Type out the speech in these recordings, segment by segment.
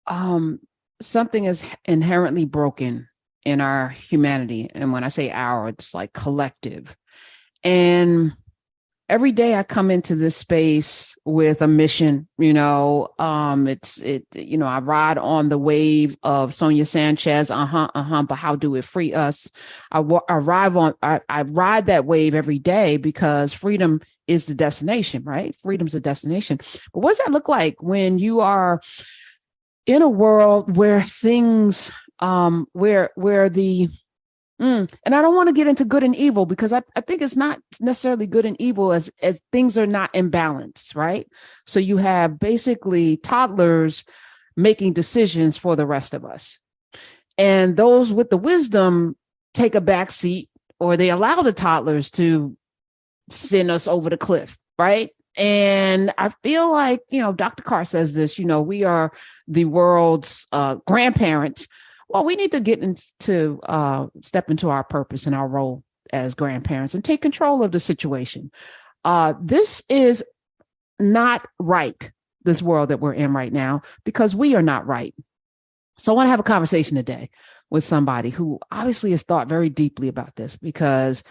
um, something is inherently broken in our humanity. And when I say our, it's like collective. And every day I come into this space with a mission, I ride on the wave of Sonia Sanchez, but how do it free us? I ride that wave every day because freedom is the destination, right? Freedom's the destination. But what does that look like when you are in a world where things, where the and I don't want to get into good and evil because I think it's not necessarily good and evil as things are not in balance, right? So you have basically toddlers making decisions for the rest of us. And those with the wisdom take a back seat, or they allow the toddlers to send us over the cliff, right? And I feel like, Dr. Carr says this, we are the world's grandparents. Well, we need to get into step into our purpose and our role as grandparents and take control of the situation. This is not right, this world that we're in right now, because we are not right. So I want to have a conversation today with somebody who obviously has thought very deeply about this, because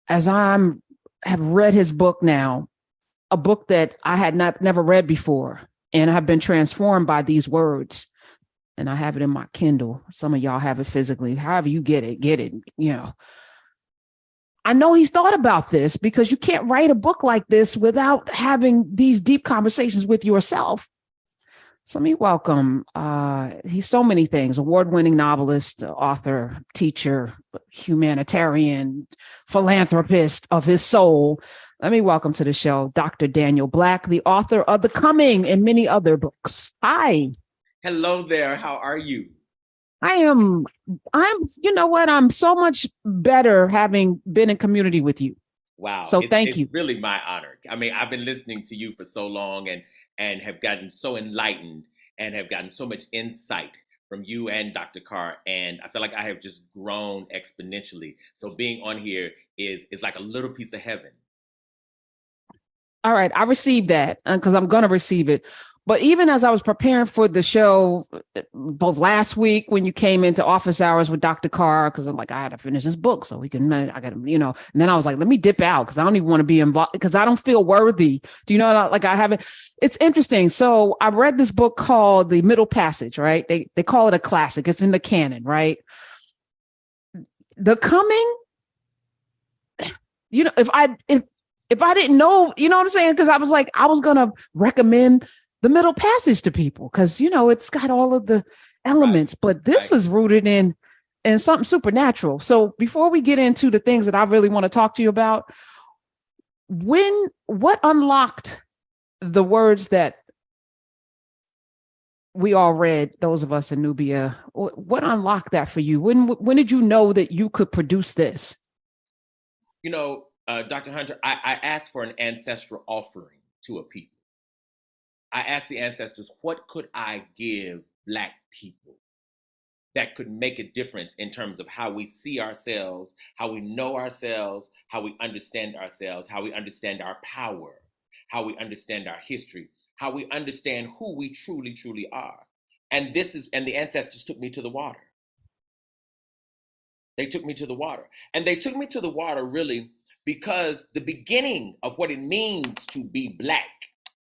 as have read his book now, a book that I had never read before, and have been transformed by these words. And I have it in my Kindle. Some of y'all have it physically. However you get it. I know he's thought about this, because you can't write a book like this without having these deep conversations with yourself. So let me welcome, he's so many things: award-winning novelist, author, teacher, humanitarian, philanthropist of his soul. Let me welcome to the show Dr. Daniel Black, the author of The Coming and many other books. Hi. Hello there. How are you? I'm, you know what? I'm so much better having been in community with you. Wow, So thank it's you. really my honor. I mean, I've been listening to you for so long and have gotten so enlightened and have gotten so much insight from you and Dr. Carr, and I feel like I have just grown exponentially. So being on here is like a little piece of heaven. All right. I received that because I'm going to receive it. But even as I was preparing for the show, both last week when you came into office hours with Dr. Carr, because I'm like, I had to finish this book so we can, I got to, and then I was like, let me dip out because I don't even want to be involved, because I don't feel worthy. Do you know, like I haven't, it's interesting. So I read this book called The Middle Passage, right? They call it a classic. It's in the canon, right? The Coming, if I didn't know, you know what I'm saying? Because I was like, I was going to recommend The Middle Passage to people because, it's got all of the elements, Right, but this right. was rooted in something supernatural. So before we get into the things that I really want to talk to you about, what unlocked the words that we all read, those of us in Nubia, what unlocked that for you? When did you know that you could produce this? Dr. Hunter, I asked for an ancestral offering to a people. I asked the ancestors, what could I give Black people that could make a difference in terms of how we see ourselves, how we know ourselves, how we understand ourselves, how we understand our power, how we understand our history, how we understand who we truly, truly are. And the ancestors took me to the water. They took me to the water. And they took me to the water really because the beginning of what it means to be Black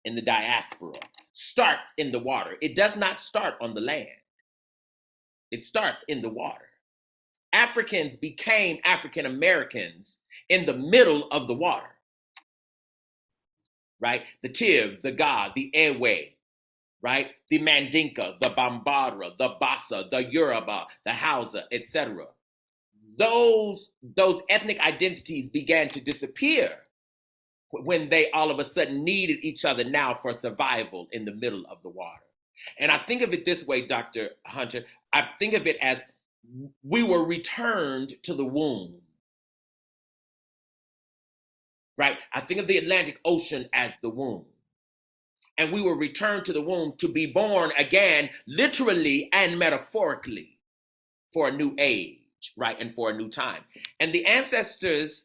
in the diaspora starts in the water. It does not start on the land, it starts in the water. Africans became African Americans in the middle of the water, right? The Tiv, the Ga, the Ewe, right? The Mandinka, the Bambara, the Bassa, the Yoruba, the Hausa, etc. Those ethnic identities began to disappear when they all of a sudden needed each other now for survival in the middle of the water. And I think of it this way, Dr. Hunter. I think of it as we were returned to the womb, right? I think of the Atlantic Ocean as the womb. And we were returned to the womb to be born again, literally and metaphorically, for a new age, right? And for a new time. And the ancestors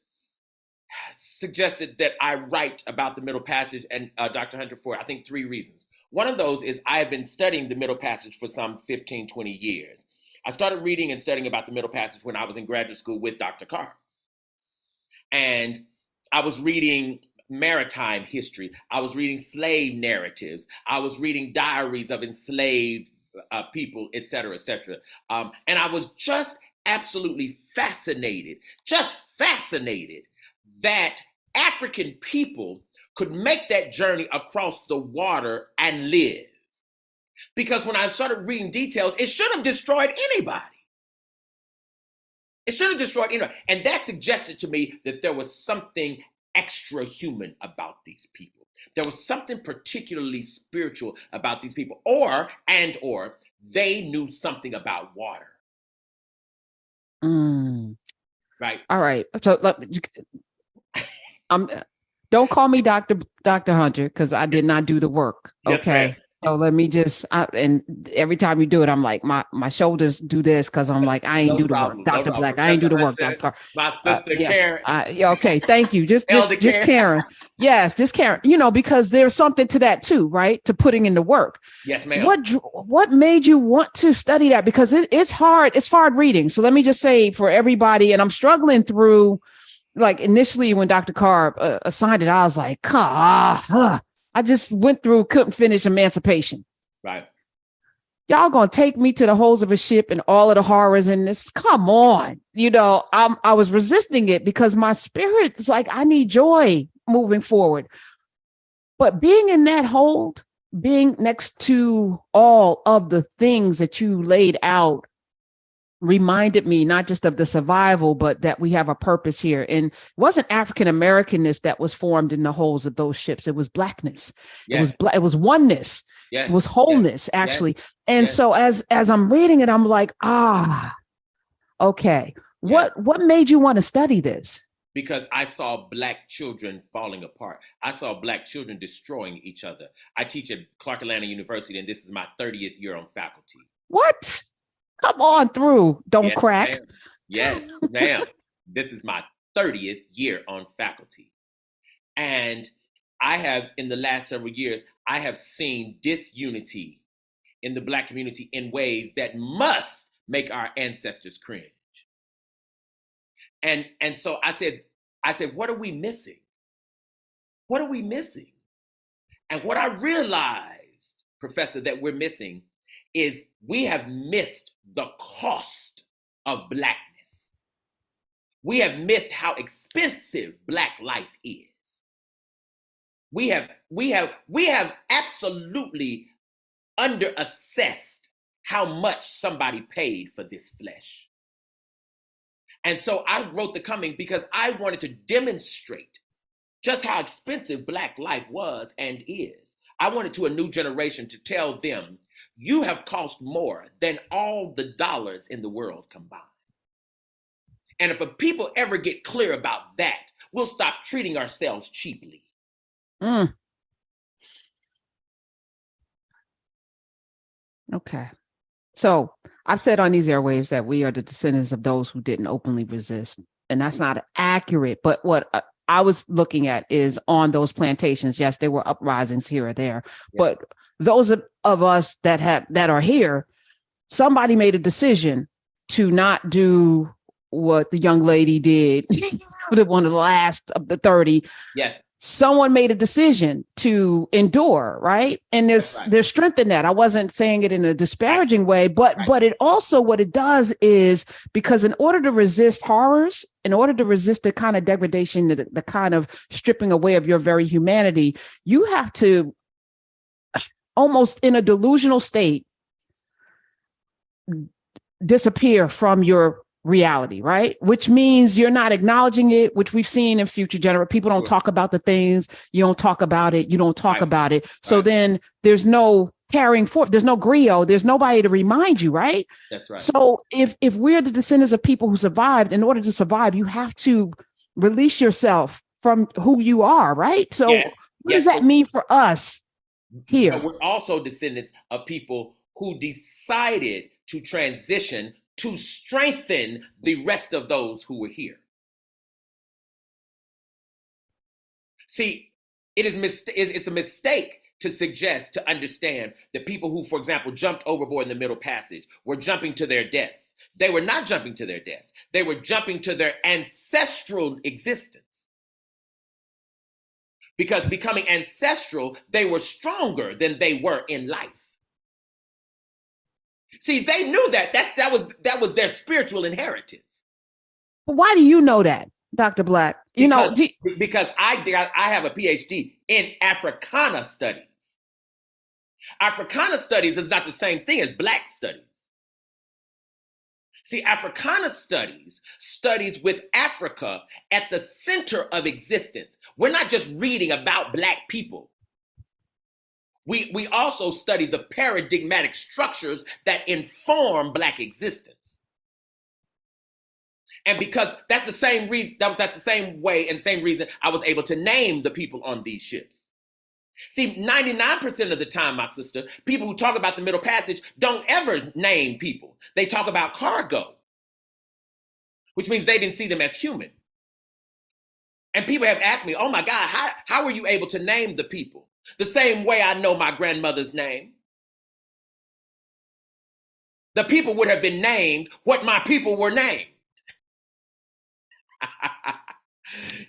suggested that I write about the Middle Passage and Dr. Hunter for, I think, 3 reasons. One of those is I have been studying the Middle Passage for some 15, 20 years. I started reading and studying about the Middle Passage when I was in graduate school with Dr. Carr. And I was reading maritime history. I was reading slave narratives. I was reading diaries of enslaved people, et cetera, et cetera. And I was just absolutely fascinated that African people could make that journey across the water and live. Because when I started reading details, it should have destroyed anybody. It should have destroyed anybody. And that suggested to me that there was something extra human about these people. There was something particularly spiritual about these people, or they knew something about water. Right. All right. So don't call me Dr. Hunter, because I did not do the work. Okay. Yes, so let me just, and every time you do it, I'm like, my shoulders do this, because I'm like, I ain't do the work. Dr. Black, I ain't do the work, Dr. My sister Karen. Okay, thank you. Just Karen. Yes, just Karen. Because there's something to that too, right? To putting in the work. Yes, ma'am. What made you want to study that? Because it's hard. It's hard reading. So let me just say for everybody, and I'm struggling through, like initially when Dr. Carr assigned it, I was like, I just went through, couldn't finish Emancipation. Right. Y'all gonna take me to the holes of a ship and all of the horrors in this? Come on. I was resisting it because my spirit is like, I need joy moving forward. But being in that hold, being next to all of the things that you laid out, reminded me not just of the survival, but that we have a purpose here. And it wasn't African Americanness that was formed in the holes of those ships. It was Blackness. Yes. It was oneness. Yes. It was wholeness, actually. Yes. And so as I'm reading it, I'm like, okay. Yes. What made you want to study this? Because I saw Black children falling apart. I saw Black children destroying each other. I teach at Clark Atlanta University, and this is my 30th year on faculty. What? Come on through. Don't crack. Ma'am. Yes, ma'am. This is my 30th year on faculty. And I have, in the last several years, I have seen disunity in the Black community in ways that must make our ancestors cringe. And so I said, what are we missing? What are we missing? And what I realized, Professor, that we're missing is we have missed the cost of Blackness. We have missed how expensive Black life is. We have absolutely underassessed how much somebody paid for this flesh. And so I wrote The Coming because I wanted to demonstrate just how expensive Black life was and is. I wanted to a new generation to tell them, you have cost more than all the dollars in the world combined. And if people ever get clear about that, we'll stop treating ourselves cheaply. Okay. So I've said on these airwaves that we are the descendants of those who didn't openly resist. And that's not accurate. But what I was looking at is on those plantations, yes, there were uprisings here or there. Yeah. But those of us that are here, somebody made a decision to not do what the young lady did, one of the last of the 30. Yes. Someone made a decision to endure, right? And there's strength in that. I wasn't saying it in a disparaging way, but it also, what it does is, because in order to resist horrors, in order to resist the kind of degradation, the kind of stripping away of your very humanity, you have to, almost in a delusional state, disappear from your reality, right? Which means you're not acknowledging it, which we've seen in future generations. People don't talk about the things. You don't talk about it. You don't talk about it. So then there's no carrying forth. There's no griot. There's nobody to remind you, right? That's right. So if we're the descendants of people who survived, in order to survive, you have to release yourself from who you are, right? So what does that mean for us here? But we're also descendants of people who decided to transition to strengthen the rest of those who were here. See, it's a mistake to suggest, to understand that people who, for example, jumped overboard in the Middle Passage were jumping to their deaths. They were not jumping to their deaths. They were jumping to their ancestral existence. Because becoming ancestral, they were stronger than they were in life. See, they knew that. That was their spiritual inheritance. Why do you know that, Dr. Black? Because I have a PhD in Africana studies. Africana studies is not the same thing as Black studies. See, Africana studies with Africa at the center of existence. We're not just reading about Black people. We also study the paradigmatic structures that inform Black existence. And because that's the same reason, that's the same way and same reason I was able to name the people on these ships. See, 99% of the time, my sister, people who talk about the Middle Passage don't ever name people. They talk about cargo, which means they didn't see them as human. And people have asked me, oh my God, how were you able to name the people? The same way I know my grandmother's name. The people would have been named what my people were named.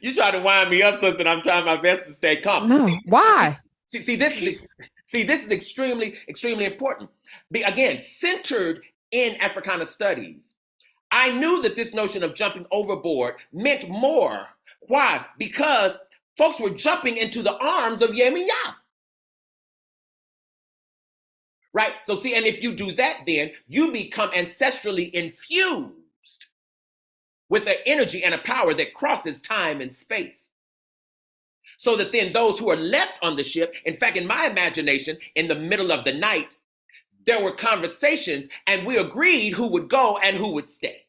You try to wind me up, sister, and I'm trying my best to stay calm. No, why? See, this is extremely, extremely important. Again, centered in Africana studies, I knew that this notion of jumping overboard meant more. Why? Because folks were jumping into the arms of Yemiya. Right? So see, and if you do that, then you become ancestrally infused with an energy and a power that crosses time and space. So that then those who are left on the ship, in fact, in my imagination, in the middle of the night, there were conversations and we agreed who would go and who would stay.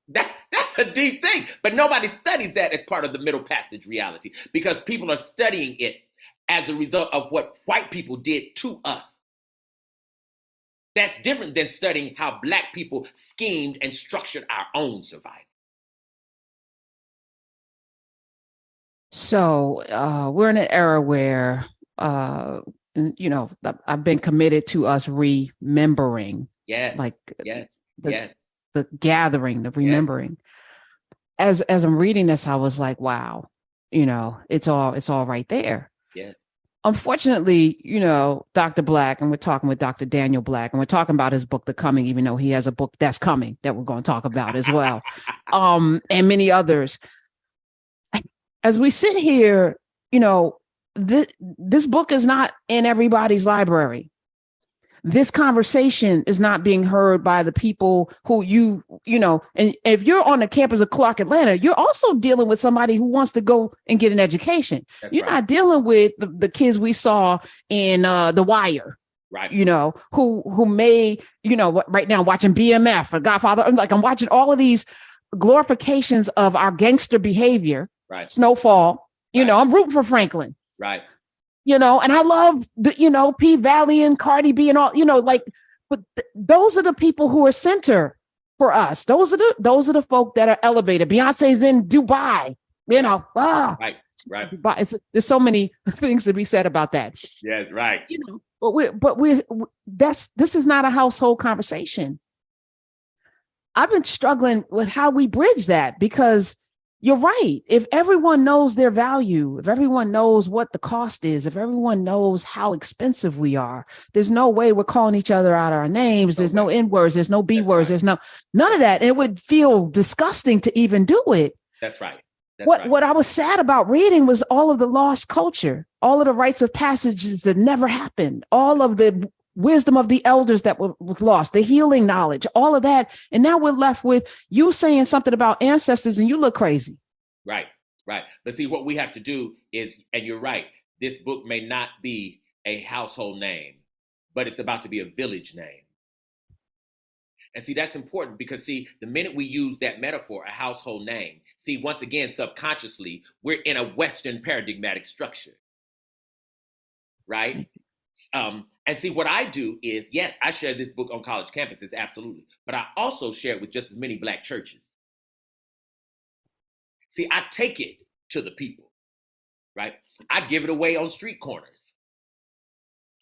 That's a deep thing, but nobody studies that as part of the Middle Passage reality because people are studying it as a result of what white people did to us. That's different than studying how Black people schemed and structured our own survival. So we're in an era where, I've been committed to us remembering. Yes. The gathering, the remembering. Yes. As I'm reading this, I was like, wow, it's all right there. Yes. Unfortunately, Dr. Black, and we're talking with Dr. Daniel Black, and we're talking about his book, The Coming, even though he has a book that's coming that we're going to talk about as well, and many others. As we sit here, this book is not in everybody's library. This conversation is not being heard by the people who and if you're on the campus of Clark Atlanta, you're also dealing with somebody who wants to go and get an education. That's you're right. Not dealing with the kids we saw in The Wire, right? Who may, right now watching BMF or Godfather. I'm watching all of these glorifications of our gangster behavior, right? Snowfall, right. I'm rooting for Franklin, right? And I love the, P Valley and Cardi B and all, but those are the people who are center for us. Those are the folk that are elevated. Beyonce's in Dubai, Right. Dubai. There's so many things to be said about that. Yes, right. This is not a household conversation. I've been struggling with how we bridge that because you're right. If everyone knows their value, if everyone knows what the cost is, if everyone knows how expensive we are, there's no way we're calling each other out our names. There's no N words. There's no B words. There's none of that. And it would feel disgusting to even do it. That's right. What I was sad about reading was all of the lost culture, all of the rites of passages that never happened, all of the wisdom of the elders that was lost, the healing knowledge, all of that. And now we're left with you saying something about ancestors and you look crazy. Right. But see, what we have to do is, and you're right, this book may not be a household name, but it's about to be a village name. And see, that's important because see, the minute we use that metaphor, a household name, see, once again, subconsciously, we're in a Western paradigmatic structure. Right? And see, what I do is, yes, I share this book on college campuses, absolutely. But I also share it with just as many Black churches. See, I take it to the people, right? I give it away on street corners.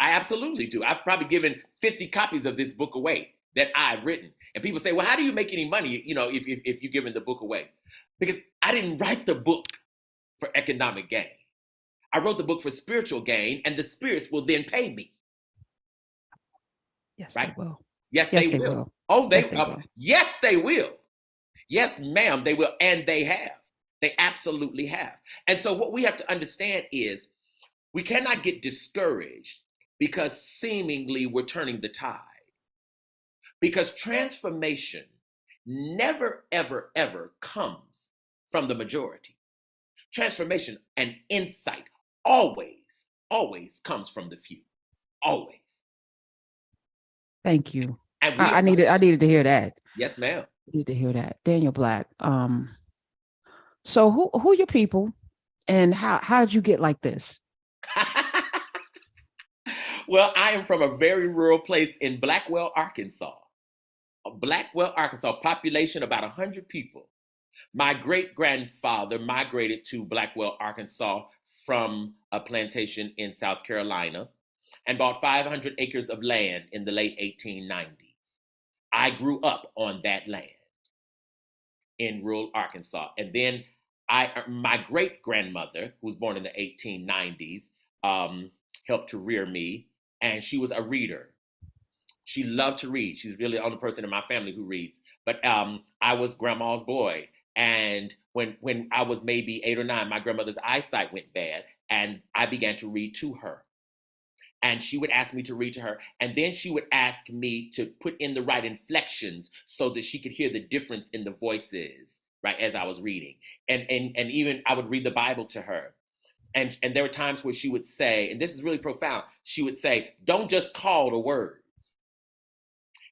I absolutely do. I've probably given 50 copies of this book away that I've written. And people say, well, how do you make any money, if you're giving the book away? Because I didn't write the book for economic gain. I wrote the book for spiritual gain, and the spirits will then pay me. Yes, right? they will. Yes, Yes, they they will. will. Oh, Yes, they will. Yes, they will. Yes, ma'am, they will. And they have. They absolutely have. And so what we have to understand is we cannot get discouraged because seemingly we're turning the tide. Because transformation never, ever, ever comes from the majority. Transformation and insight always, always comes from the few. Always. Thank you. And I needed to hear that. Yes, ma'am. I need to hear that. Daniel Black. So who are your people, and how did you get like this? Well, I am from a very rural place in Blackwell, Arkansas. Blackwell, Arkansas, population about 100 people. My great-grandfather migrated to Blackwell, Arkansas from a plantation in South Carolina and bought 500 acres of land in the late 1890s. I grew up on that land in rural Arkansas. And then my great-grandmother, who was born in the 1890s, helped to rear me, and she was a reader. She loved to read. She's really the only person in my family who reads. But I was grandma's boy. And when I was maybe 8 or 9, my grandmother's eyesight went bad, and I began to read to her. And she would ask me to read to her. And then she would ask me to put in the right inflections so that she could hear the difference in the voices, right, as I was reading. And even I would read the Bible to her. And there were times where she would say, and this is really profound, she would say, don't just call the words.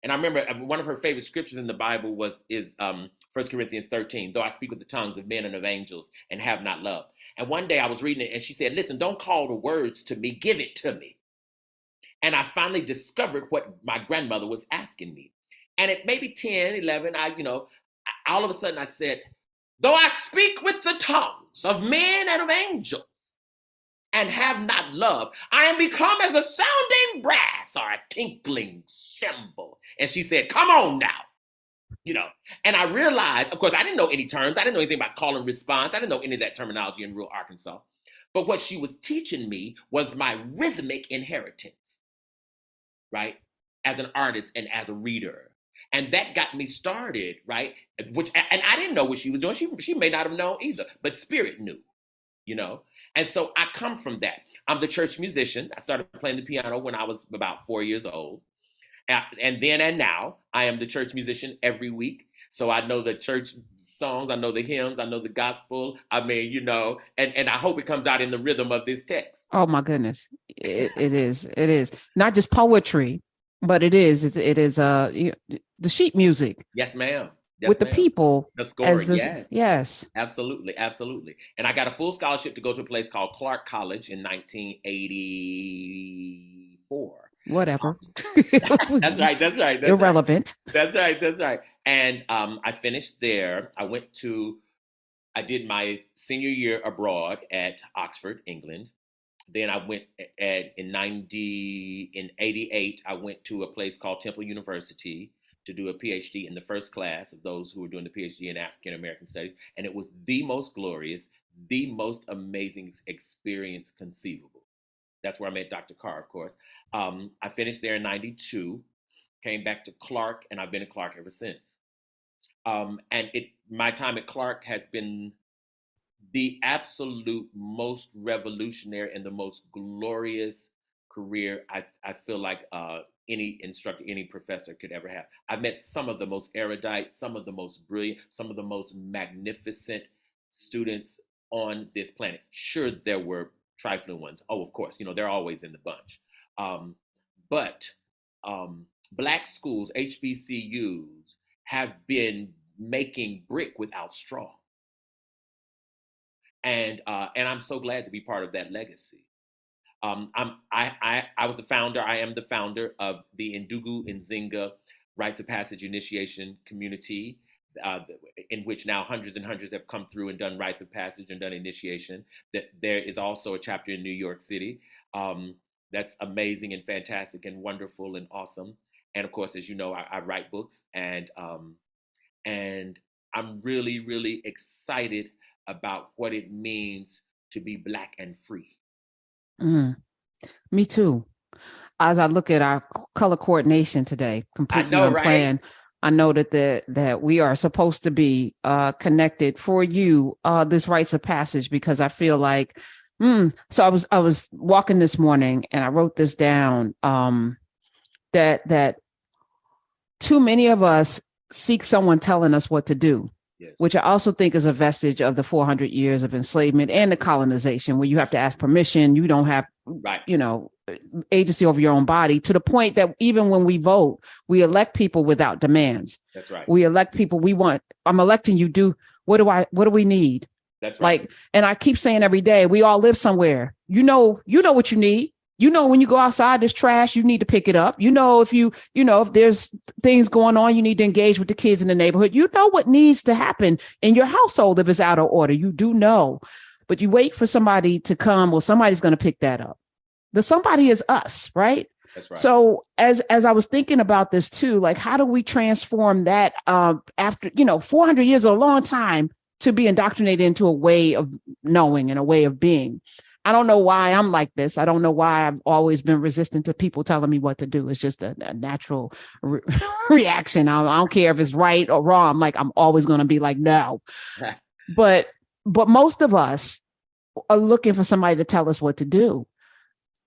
And I remember one of her favorite scriptures in the Bible is 1 Corinthians 13, though I speak with the tongues of men and of angels and have not love. And one day I was reading it and she said, listen, don't call the words to me, give it to me. And I finally discovered what my grandmother was asking me. And at maybe 10, 11, all of a sudden I said, though I speak with the tongues of men and of angels and have not love, I am become as a sounding brass or a tinkling cymbal. And she said, come on now. And I realized, of course, I didn't know any terms. I didn't know anything about call and response. I didn't know any of that terminology in rural Arkansas. But what she was teaching me was my rhythmic inheritance, right? As an artist and as a reader. And that got me started, right? And I didn't know what she was doing. She may not have known either, but spirit knew, And so I come from that. I'm the church musician. I started playing the piano when I was about 4 years old. And then and now, I am the church musician every week. So I know the church songs, I know the hymns, I know the gospel. I mean, and I hope it comes out in the rhythm of this text. Oh my goodness. It is not just poetry, but it is the sheet music. Yes, ma'am. Yes, with the ma'am. people. The scoring, yes. Absolutely, absolutely. And I got a full scholarship to go to a place called Clark College in 1984. Whatever. That's right. Irrelevant. That's right. And I finished there. I did my senior year abroad at Oxford, England. Then I went in 88, I went to a place called Temple University to do a PhD in the first class of those who were doing the PhD in African American Studies. And it was the most glorious, the most amazing experience conceivable. That's where I met Dr. Carr, of course. I finished there in 92, came back to Clark, and I've been at Clark ever since. My time at Clark has been the absolute most revolutionary and the most glorious career I feel like any instructor, any professor could ever have. I've met some of the most erudite, some of the most brilliant, some of the most magnificent students on this planet. Sure, there were trifling ones. Oh, of course, they're always in the bunch. But Black schools, HBCUs, have been making brick without straw. And I'm so glad to be part of that legacy. I was the founder. I am the founder of the Ndugu Nzinga Rites of Passage Initiation Community in which now hundreds and hundreds have come through and done rites of passage and done initiation. That there is also a chapter in New York City. That's amazing and fantastic and wonderful and awesome. And of course, as you know, I write books, and I'm really, really excited about what it means to be Black and free. Me too. As I look at our color coordination today, completely unplanned, right? I know that we are supposed to be connected for you, this rites of passage, because I feel like, so I was walking this morning and I wrote this down, that too many of us seek someone telling us what to do. Yes. Which I also think is a vestige of the 400 years of enslavement and the colonization, where you have to ask permission. You don't have, right, agency over your own body, to the point that even when we vote, we elect people without demands. That's right. We elect people we want. I'm electing you. What do we need? That's right. Like, and I keep saying every day, we all live somewhere. You know what you need. When you go outside, there's trash, you need to pick it up. If there's things going on, you need to engage with the kids in the neighborhood. You know what needs to happen in your household if it's out of order. You do know, but you wait for somebody to come. Well, somebody's going to pick that up. The somebody is us, right? That's right. So as I was thinking about this too, like, how do we transform that after, 400 years is a long time to be indoctrinated into a way of knowing and a way of being. I don't know why I'm like this. I don't know why I've always been resistant to people telling me what to do. It's just a natural reaction. I don't care if it's right or wrong. I'm always going to be like, no. But most of us are looking for somebody to tell us what to do.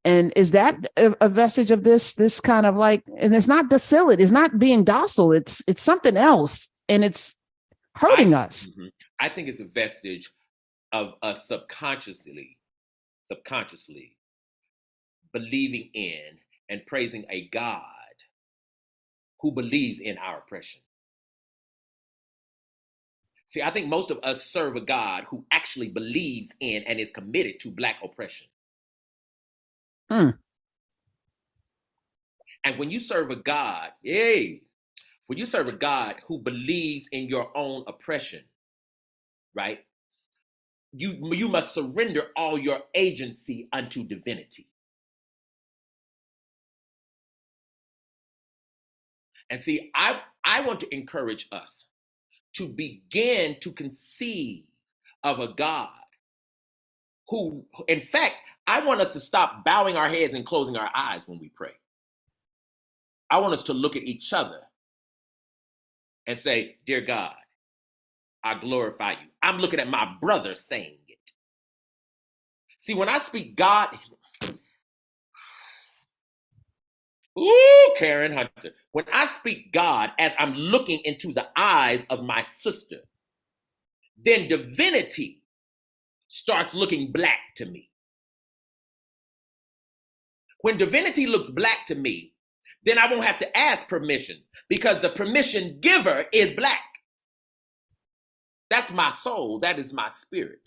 And is that a vestige of this kind of like, and it's not docility, it's not being docile. It's something else, and it's hurting us. Mm-hmm. I think it's a vestige of us subconsciously believing in and praising a God who believes in our oppression. See, I think most of us serve a God who actually believes in and is committed to Black oppression. And when you serve a God, who believes in your own oppression, right? You must surrender all your agency unto divinity. And see, I want to encourage us to begin to conceive of a God who, in fact, I want us to stop bowing our heads and closing our eyes when we pray. I want us to look at each other and say, dear God, I glorify you. I'm looking at my brother saying it. See, when I speak God, Karen Hunter, when I speak God as I'm looking into the eyes of my sister, then divinity starts looking Black to me. When divinity looks Black to me, then I won't have to ask permission, because the permission giver is Black. That's my soul. That is my spirit.